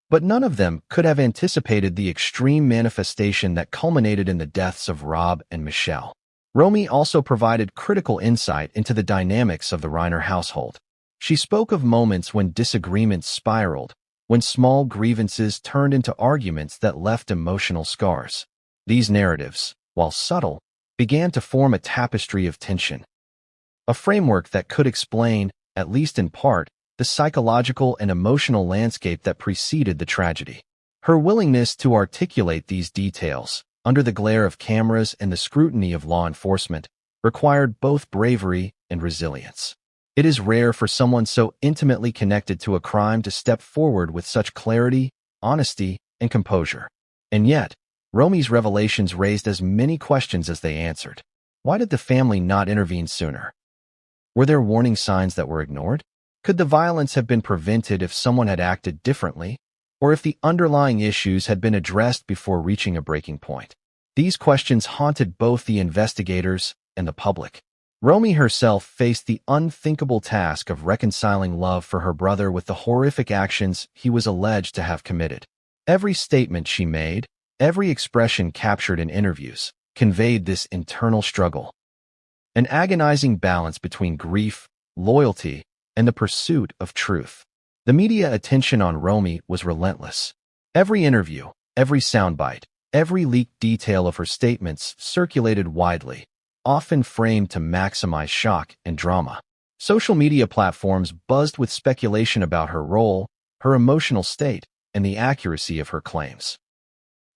But none of them could have anticipated the extreme manifestation that culminated in the deaths of Rob and Michelle. Romy also provided critical insight into the dynamics of the Reiner household. She spoke of moments when disagreements spiraled, when small grievances turned into arguments that left emotional scars. These narratives, while subtle, began to form a tapestry of tension, a framework that could explain, at least in part, the psychological and emotional landscape that preceded the tragedy. Her willingness to articulate these details, under the glare of cameras and the scrutiny of law enforcement, required both bravery and resilience. It is rare for someone so intimately connected to a crime to step forward with such clarity, honesty, and composure. And yet, Romy's revelations raised as many questions as they answered. Why did the family not intervene sooner? Were there warning signs that were ignored? Could the violence have been prevented if someone had acted differently, or if the underlying issues had been addressed before reaching a breaking point? These questions haunted both the investigators and the public. Romy herself faced the unthinkable task of reconciling love for her brother with the horrific actions he was alleged to have committed. Every statement she made, every expression captured in interviews, conveyed this internal struggle, an agonizing balance between grief, loyalty, and the pursuit of truth. The media attention on Romy was relentless. Every interview, every soundbite, every leaked detail of her statements circulated widely, often framed to maximize shock and drama. Social media platforms buzzed with speculation about her role, her emotional state, and the accuracy of her claims.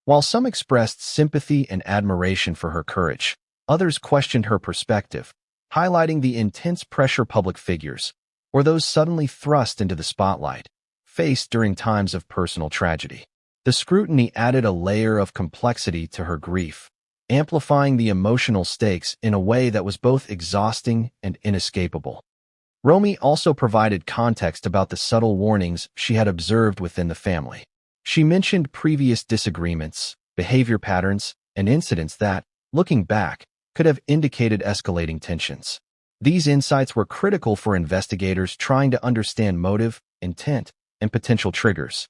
While some expressed sympathy and admiration for her courage, others questioned her perspective, highlighting the intense pressure public figures, or those suddenly thrust into the spotlight, faced during times of personal tragedy. The scrutiny added a layer of complexity to her grief, amplifying the emotional stakes in a way that was both exhausting and inescapable. Romy also provided context about the subtle warnings she had observed within the family. She mentioned previous disagreements, behavior patterns, and incidents that, looking back, could have indicated escalating tensions. These insights were critical for investigators trying to understand motive, intent, and potential triggers.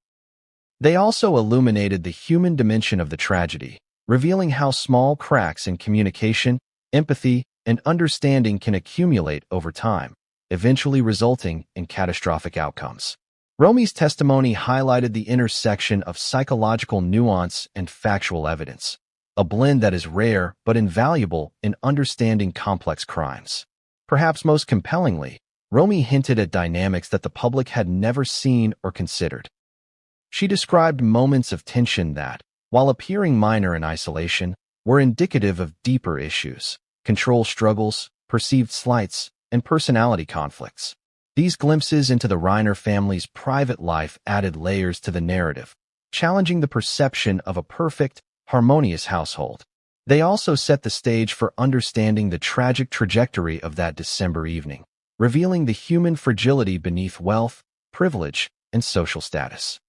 They also illuminated the human dimension of the tragedy, revealing how small cracks in communication, empathy, and understanding can accumulate over time, eventually resulting in catastrophic outcomes. Romy's testimony highlighted the intersection of psychological nuance and factual evidence, a blend that is rare but invaluable in understanding complex crimes. Perhaps most compellingly, Romy hinted at dynamics that the public had never seen or considered. She described moments of tension that, while appearing minor in isolation, were indicative of deeper issues, control struggles, perceived slights, and personality conflicts. These glimpses into the Reiner family's private life added layers to the narrative, challenging the perception of a perfect, harmonious household. They also set the stage for understanding the tragic trajectory of that December evening, revealing the human fragility beneath wealth, privilege, and social status.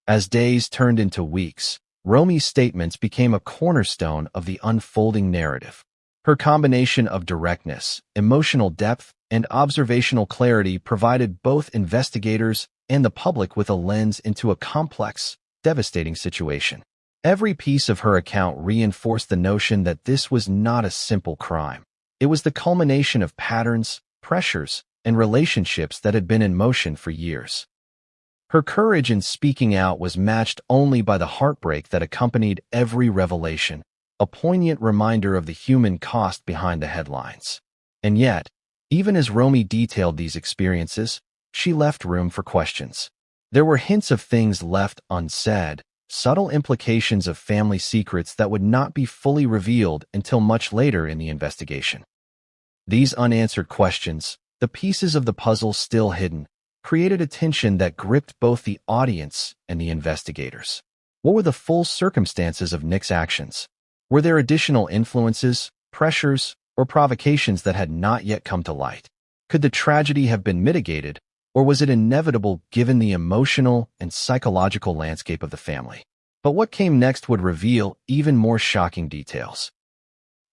As days turned into weeks, Romy's statements became a cornerstone of the unfolding narrative. Her combination of directness, emotional depth, and observational clarity provided both investigators and the public with a lens into a complex, devastating situation. Every piece of her account reinforced the notion that this was not a simple crime. It was the culmination of patterns, pressures, and relationships that had been in motion for years. Her courage in speaking out was matched only by the heartbreak that accompanied every revelation, a poignant reminder of the human cost behind the headlines. And yet, even as Romy detailed these experiences, she left room for questions. There were hints of things left unsaid, subtle implications of family secrets that would not be fully revealed until much later in the investigation. These unanswered questions, the pieces of the puzzle still hidden, created a tension that gripped both the audience and the investigators. What were the full circumstances of Nick's actions? Were there additional influences, pressures, or provocations that had not yet come to light? Could the tragedy have been mitigated, or was it inevitable given the emotional and psychological landscape of the family? But what came next would reveal even more shocking details.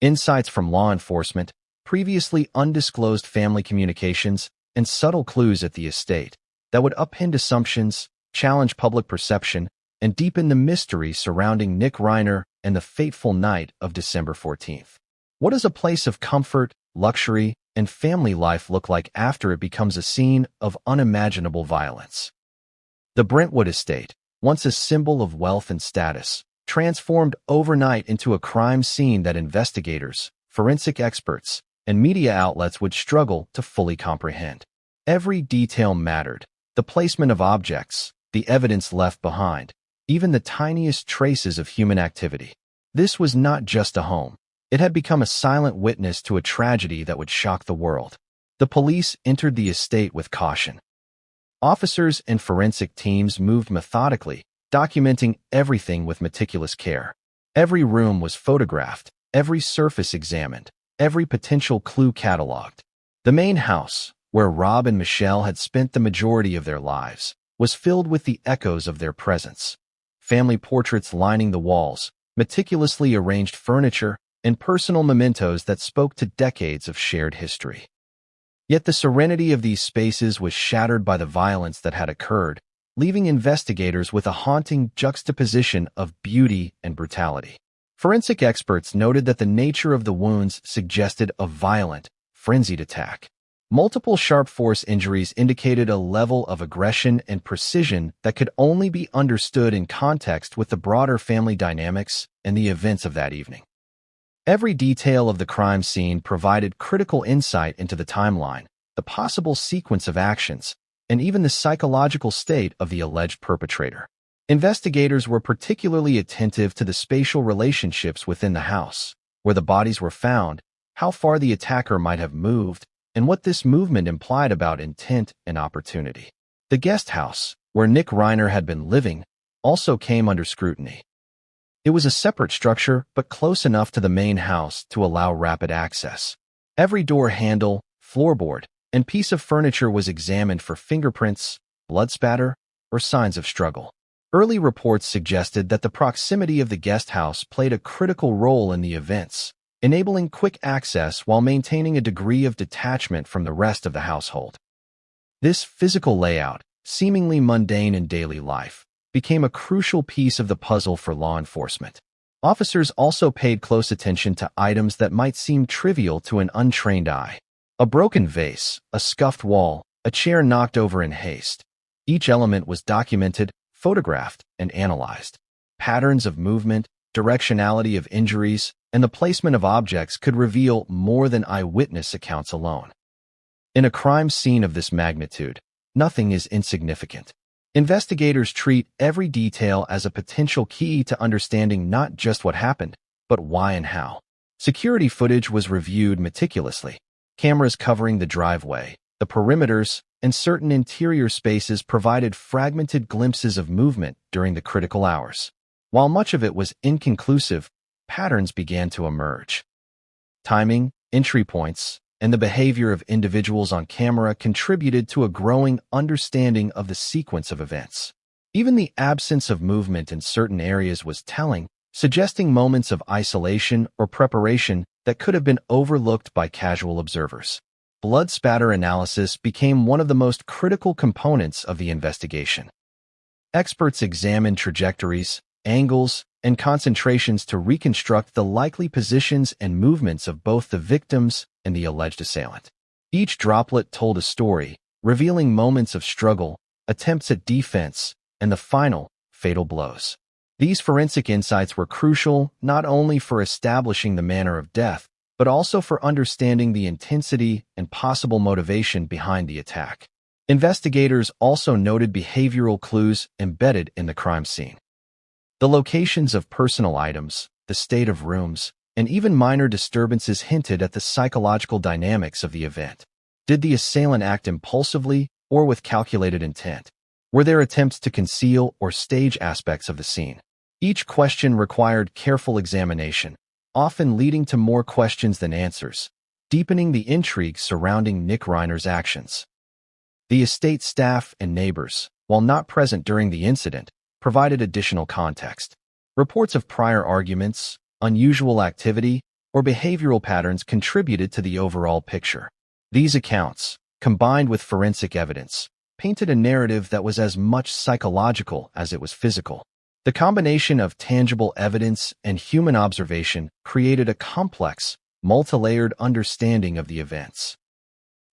Insights from law enforcement, previously undisclosed family communications, and subtle clues at the estate that would upend assumptions, challenge public perception, and deepen the mystery surrounding Nick Reiner and the fateful night of December 14th. What does a place of comfort, luxury, and family life look like after it becomes a scene of unimaginable violence? The Brentwood estate, once a symbol of wealth and status, transformed overnight into a crime scene that investigators, forensic experts, and media outlets would struggle to fully comprehend. Every detail mattered: the placement of objects, the evidence left behind, even the tiniest traces of human activity. This was not just a home. It had become a silent witness to a tragedy that would shock the world. The police entered the estate with caution. Officers and forensic teams moved methodically, documenting everything with meticulous care. Every room was photographed, every surface examined, every potential clue cataloged. The main house, where Rob and Michelle had spent the majority of their lives, was filled with the echoes of their presence. Family portraits lining the walls, meticulously arranged furniture, and personal mementos that spoke to decades of shared history. Yet the serenity of these spaces was shattered by the violence that had occurred, leaving investigators with a haunting juxtaposition of beauty and brutality. Forensic experts noted that the nature of the wounds suggested a violent, frenzied attack. Multiple sharp force injuries indicated a level of aggression and precision that could only be understood in context with the broader family dynamics and the events of that evening. Every detail of the crime scene provided critical insight into the timeline, the possible sequence of actions, and even the psychological state of the alleged perpetrator. Investigators were particularly attentive to the spatial relationships within the house, where the bodies were found, how far the attacker might have moved, and what this movement implied about intent and opportunity. The guest house, where Nick Reiner had been living, also came under scrutiny. It was a separate structure, but close enough to the main house to allow rapid access. Every door handle, floorboard, and piece of furniture was examined for fingerprints, blood spatter, or signs of struggle. Early reports suggested that the proximity of the guest house played a critical role in the events, enabling quick access while maintaining a degree of detachment from the rest of the household. This physical layout, seemingly mundane in daily life, became a crucial piece of the puzzle for law enforcement. Officers also paid close attention to items that might seem trivial to an untrained eye. A broken vase, a scuffed wall, a chair knocked over in haste. Each element was documented, photographed, and analyzed. Patterns of movement, directionality of injuries, and the placement of objects could reveal more than eyewitness accounts alone. In a crime scene of this magnitude, nothing is insignificant. Investigators treat every detail as a potential key to understanding not just what happened, but why and how. Security footage was reviewed meticulously. Cameras covering the driveway, the perimeters, and certain interior spaces provided fragmented glimpses of movement during the critical hours. While much of it was inconclusive, patterns began to emerge. Timing, entry points, and the behavior of individuals on camera contributed to a growing understanding of the sequence of events. Even the absence of movement in certain areas was telling, suggesting moments of isolation or preparation that could have been overlooked by casual observers. Blood spatter analysis became one of the most critical components of the investigation. Experts examined trajectories, angles, and concentrations to reconstruct the likely positions and movements of both the victims and the alleged assailant. Each droplet told a story, revealing moments of struggle, attempts at defense, and the final, fatal blows. These forensic insights were crucial not only for establishing the manner of death, but also for understanding the intensity and possible motivation behind the attack. Investigators also noted behavioral clues embedded in the crime scene. The locations of personal items, the state of rooms, and even minor disturbances hinted at the psychological dynamics of the event. Did the assailant act impulsively or with calculated intent? Were there attempts to conceal or stage aspects of the scene? Each question required careful examination, often leading to more questions than answers, deepening the intrigue surrounding Nick Reiner's actions. The estate staff and neighbors, while not present during the incident, provided additional context. Reports of prior arguments, unusual activity, or behavioral patterns contributed to the overall picture. These accounts, combined with forensic evidence, painted a narrative that was as much psychological as it was physical. The combination of tangible evidence and human observation created a complex, multi-layered understanding of the events.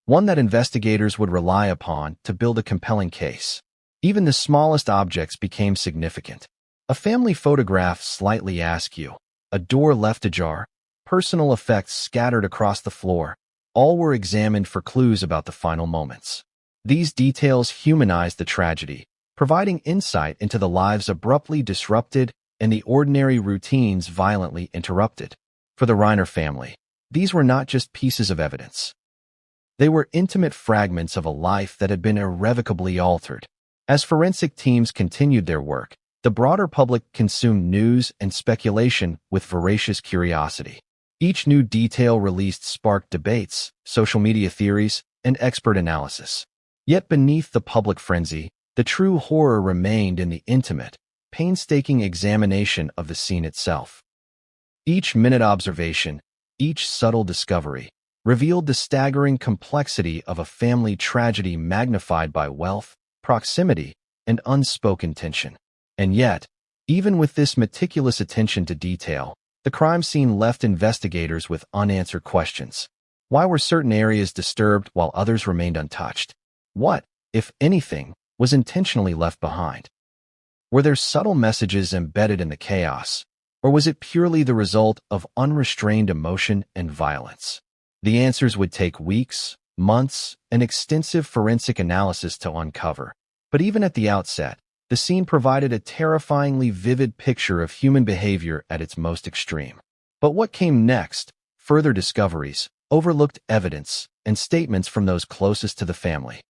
One that investigators would rely upon to build a compelling case. Even the smallest objects became significant. A family photograph slightly askew, a door left ajar, personal effects scattered across the floor, all were examined for clues about the final moments. These details humanized the tragedy, providing insight into the lives abruptly disrupted and the ordinary routines violently interrupted. For the Reiner family, these were not just pieces of evidence. They were intimate fragments of a life that had been irrevocably altered. As forensic teams continued their work, the broader public consumed news and speculation with voracious curiosity. Each new detail released sparked debates, social media theories, and expert analysis. Yet beneath the public frenzy, the true horror remained in the intimate, painstaking examination of the scene itself. Each minute observation, each subtle discovery, revealed the staggering complexity of a family tragedy magnified by wealth, proximity, and unspoken tension. And yet, even with this meticulous attention to detail, The crime scene left investigators with unanswered questions. Why were certain areas disturbed while others remained untouched? What, if anything, was intentionally left behind? Were there subtle messages embedded in the chaos, or was it purely the result of unrestrained emotion and violence? The answers would take weeks, months, and extensive forensic analysis to uncover. But even at the outset, the scene provided a terrifyingly vivid picture of human behavior at its most extreme. But what came next? Further discoveries, overlooked evidence, and statements from those closest to the family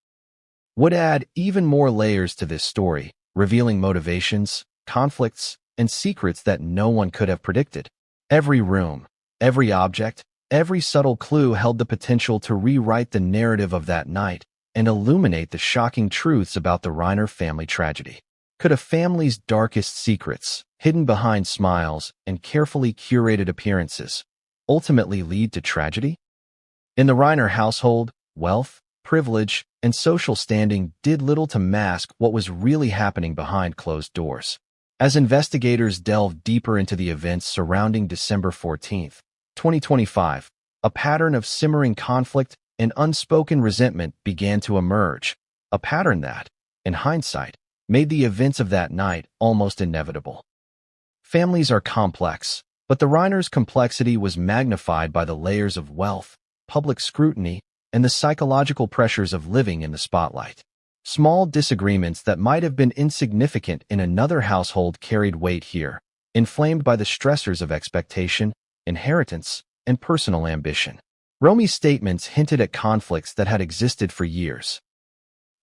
would add even more layers to this story, revealing motivations, conflicts, and secrets that no one could have predicted. Every room, every object, every subtle clue held the potential to rewrite the narrative of that night and illuminate the shocking truths about the Reiner family tragedy. Could a family's darkest secrets, hidden behind smiles and carefully curated appearances, ultimately lead to tragedy? In the Reiner household, wealth, privilege, and social standing did little to mask what was really happening behind closed doors. As investigators delved deeper into the events surrounding December 14, 2025, a pattern of simmering conflict and unspoken resentment began to emerge, a pattern that, in hindsight, made the events of that night almost inevitable. Families are complex, but the Reiners' complexity was magnified by the layers of wealth, public scrutiny, and the psychological pressures of living in the spotlight. Small disagreements that might have been insignificant in another household carried weight here, inflamed by the stressors of expectation, inheritance, and personal ambition. Romy's statements hinted at conflicts that had existed for years.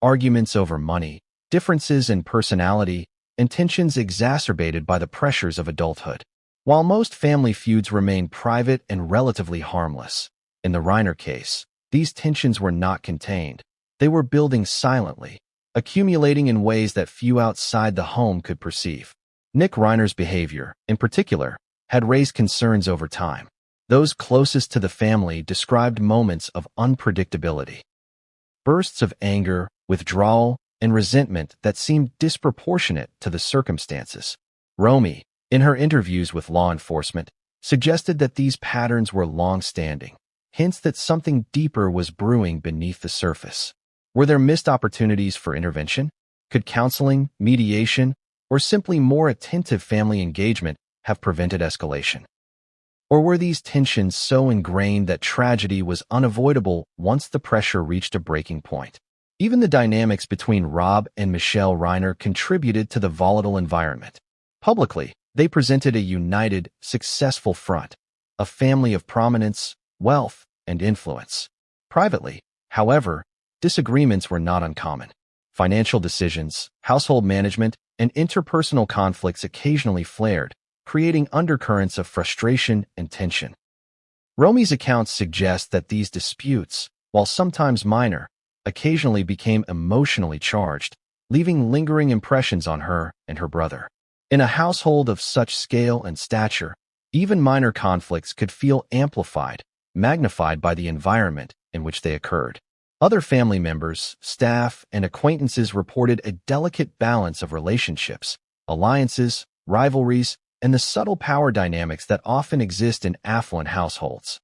Arguments over money, differences in personality, and tensions exacerbated by the pressures of adulthood. While most family feuds remained private and relatively harmless, in the Reiner case, these tensions were not contained. They were building silently, accumulating in ways that few outside the home could perceive. Nick Reiner's behavior, in particular, had raised concerns over time. Those closest to the family described moments of unpredictability. Bursts of anger, withdrawal, and resentment that seemed disproportionate to the circumstances. Romy, in her interviews with law enforcement, suggested that these patterns were long-standing, hints that something deeper was brewing beneath the surface. Were there missed opportunities for intervention? Could counseling, mediation, or simply more attentive family engagement have prevented escalation? Or were these tensions so ingrained that tragedy was unavoidable once the pressure reached a breaking point? Even the dynamics between Rob and Michelle Reiner contributed to the volatile environment. Publicly, they presented a united, successful front, a family of prominence, wealth, and influence. Privately, however, disagreements were not uncommon. Financial decisions, household management, and interpersonal conflicts occasionally flared, creating undercurrents of frustration and tension. Romy's accounts suggest that these disputes, while sometimes minor, occasionally became emotionally charged, leaving lingering impressions on her and her brother. In a household of such scale and stature, even minor conflicts could feel amplified, magnified by the environment in which they occurred. Other family members, staff, and acquaintances reported a delicate balance of relationships, alliances, rivalries, and the subtle power dynamics that often exist in affluent households.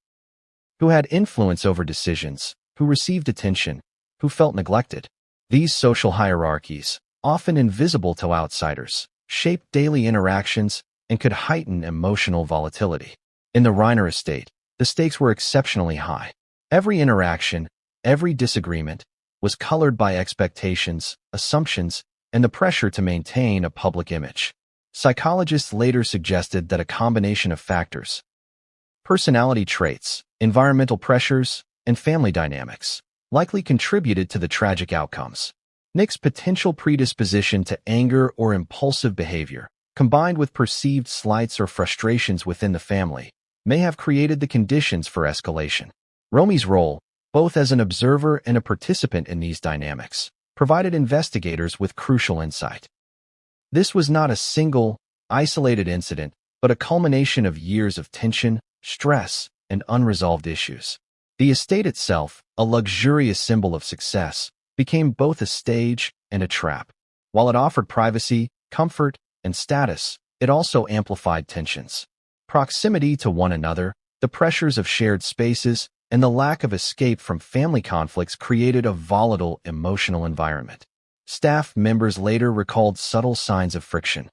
Who had influence over decisions, who received attention, who felt neglected. These social hierarchies, often invisible to outsiders, shaped daily interactions and could heighten emotional volatility. In the Reiner estate, the stakes were exceptionally high. Every interaction, every disagreement, was colored by expectations, assumptions, and the pressure to maintain a public image. Psychologists later suggested that a combination of factors, personality traits, environmental pressures, and family dynamics, likely contributed to the tragic outcomes. Nick's potential predisposition to anger or impulsive behavior, combined with perceived slights or frustrations within the family, may have created the conditions for escalation. Romy's role, both as an observer and a participant in these dynamics, provided investigators with crucial insight. This was not a single, isolated incident, but a culmination of years of tension, stress, and unresolved issues. The estate itself, a luxurious symbol of success, became both a stage and a trap. While it offered privacy, comfort, and status, it also amplified tensions. Proximity to one another, the pressures of shared spaces, and the lack of escape from family conflicts created a volatile emotional environment. Staff members later recalled subtle signs of friction.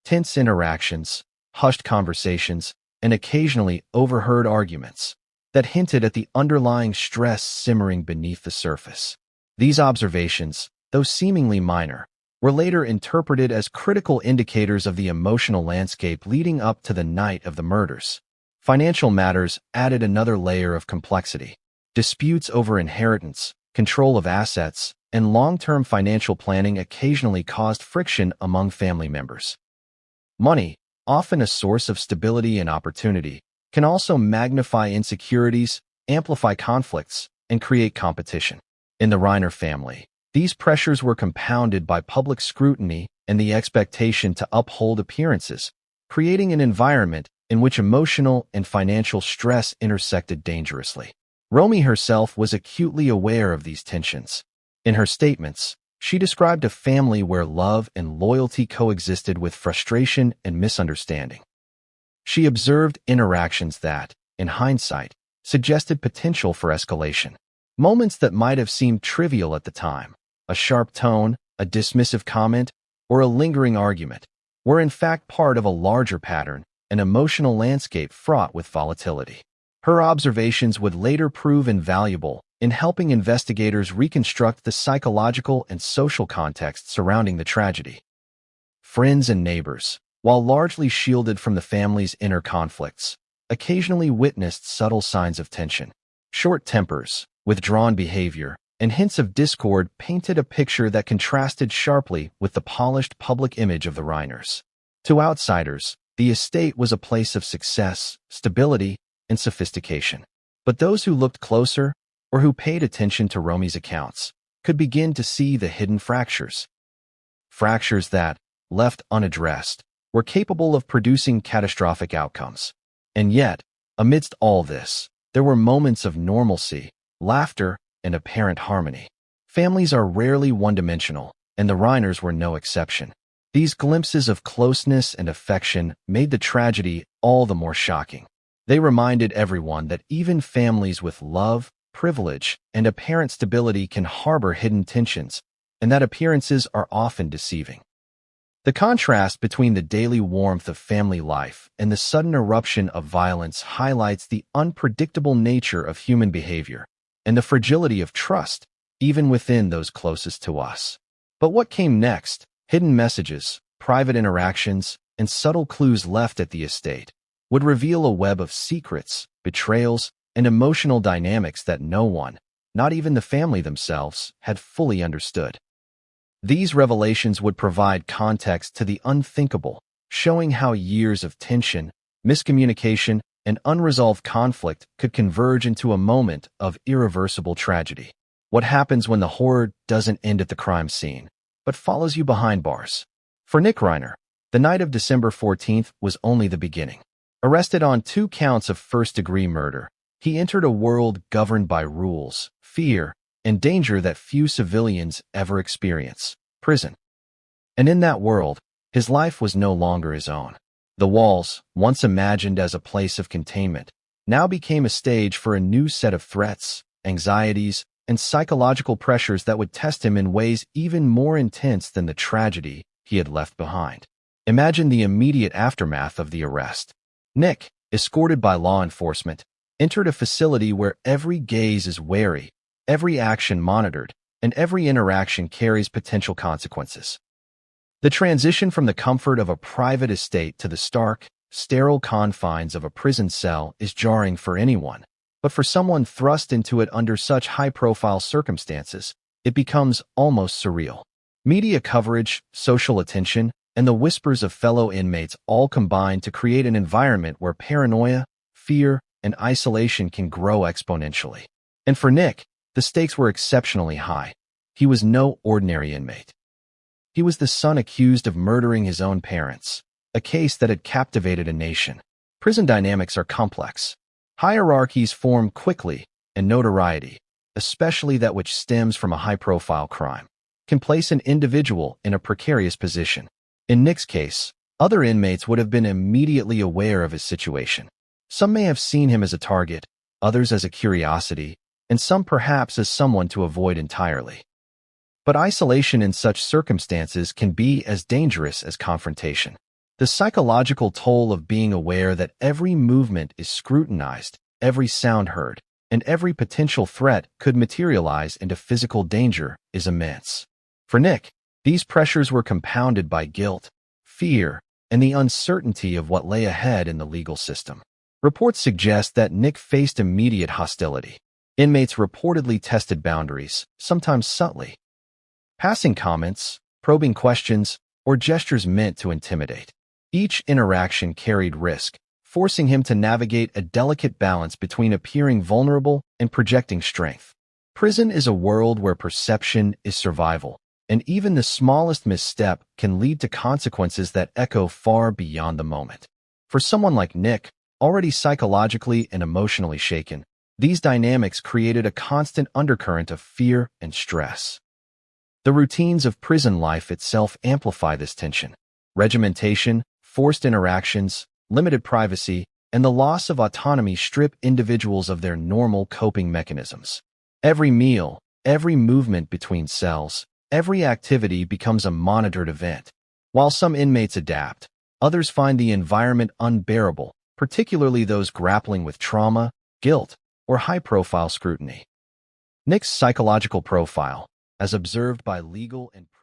Tense interactions, hushed conversations, and occasionally overheard arguments that hinted at the underlying stress simmering beneath the surface. These observations, though seemingly minor, were later interpreted as critical indicators of the emotional landscape leading up to the night of the murders. Financial matters added another layer of complexity. Disputes over inheritance, control of assets, and long-term financial planning occasionally caused friction among family members. Money, often a source of stability and opportunity, can also magnify insecurities, amplify conflicts, and create competition. In the Reiner family, these pressures were compounded by public scrutiny and the expectation to uphold appearances, creating an environment in which emotional and financial stress intersected dangerously. Romy herself was acutely aware of these tensions. In her statements, she described a family where love and loyalty coexisted with frustration and misunderstanding. She observed interactions that, in hindsight, suggested potential for escalation. Moments that might have seemed trivial at the time, a sharp tone, a dismissive comment, or a lingering argument, were in fact part of a larger pattern, an emotional landscape fraught with volatility. Her observations would later prove invaluable in helping investigators reconstruct the psychological and social context surrounding the tragedy. Friends and neighbors, while largely shielded from the family's inner conflicts, occasionally witnessed subtle signs of tension. Short tempers, withdrawn behavior, and hints of discord painted a picture that contrasted sharply with the polished public image of the Reiners. To outsiders, the estate was a place of success, stability, and sophistication. But those who looked closer, or who paid attention to Romy's accounts, could begin to see the hidden fractures. Fractures that, left unaddressed, were capable of producing catastrophic outcomes. And yet, amidst all this, there were moments of normalcy, laughter, and apparent harmony. Families are rarely one-dimensional, and the Reiners were no exception. These glimpses of closeness and affection made the tragedy all the more shocking. They reminded everyone that even families with love, privilege, and apparent stability can harbor hidden tensions, and that appearances are often deceiving. The contrast between the daily warmth of family life and the sudden eruption of violence highlights the unpredictable nature of human behavior and the fragility of trust, even within those closest to us. But what came next? Hidden messages, private interactions, and subtle clues left at the estate would reveal a web of secrets, betrayals, and emotional dynamics that no one, not even the family themselves, had fully understood. These revelations would provide context to the unthinkable, showing how years of tension, miscommunication, and unresolved conflict could converge into a moment of irreversible tragedy. What happens when the horror doesn't end at the crime scene, but follows you behind bars? For Nick Reiner, the night of December 14th was only the beginning. Arrested on 2 counts of first-degree murder, he entered a world governed by rules, fear, and danger that few civilians ever experience: prison. And in that world, his life was no longer his own. The walls, once imagined as a place of containment, now became a stage for a new set of threats, anxieties, and psychological pressures that would test him in ways even more intense than the tragedy he had left behind. Imagine the immediate aftermath of the arrest. Nick, escorted by law enforcement, entered a facility where every gaze is wary, every action monitored, and every interaction carries potential consequences. The transition from the comfort of a private estate to the stark, sterile confines of a prison cell is jarring for anyone, but for someone thrust into it under such high-profile circumstances, it becomes almost surreal. Media coverage, social attention, and the whispers of fellow inmates all combine to create an environment where paranoia, fear, and isolation can grow exponentially. And for Nick, the stakes were exceptionally high. He was no ordinary inmate. He was the son accused of murdering his own parents, a case that had captivated a nation. Prison dynamics are complex. Hierarchies form quickly, and notoriety, especially that which stems from a high-profile crime, can place an individual in a precarious position. In Nick's case, Other inmates would have been immediately aware of his situation. Some may have seen him as a target, others as a curiosity, and some perhaps as someone to avoid entirely. But isolation in such circumstances can be as dangerous as confrontation. The psychological toll of being aware that every movement is scrutinized, every sound heard, and every potential threat could materialize into physical danger is immense. For Nick, these pressures were compounded by guilt, fear, and the uncertainty of what lay ahead in the legal system. Reports suggest that Nick faced immediate hostility. Inmates reportedly tested boundaries, sometimes subtly, passing comments, probing questions, or gestures meant to intimidate. Each interaction carried risk, forcing him to navigate a delicate balance between appearing vulnerable and projecting strength. Prison is a world where perception is survival, and even the smallest misstep can lead to consequences that echo far beyond the moment. For someone like Nick, already psychologically and emotionally shaken, these dynamics created a constant undercurrent of fear and stress. The routines of prison life itself amplify this tension. Regimentation, forced interactions, limited privacy, and the loss of autonomy strip individuals of their normal coping mechanisms. Every meal, every movement between cells, every activity becomes a monitored event. While some inmates adapt, others find the environment unbearable, particularly those grappling with trauma, guilt, or high-profile scrutiny. Nick's psychological profile, as observed by legal and prison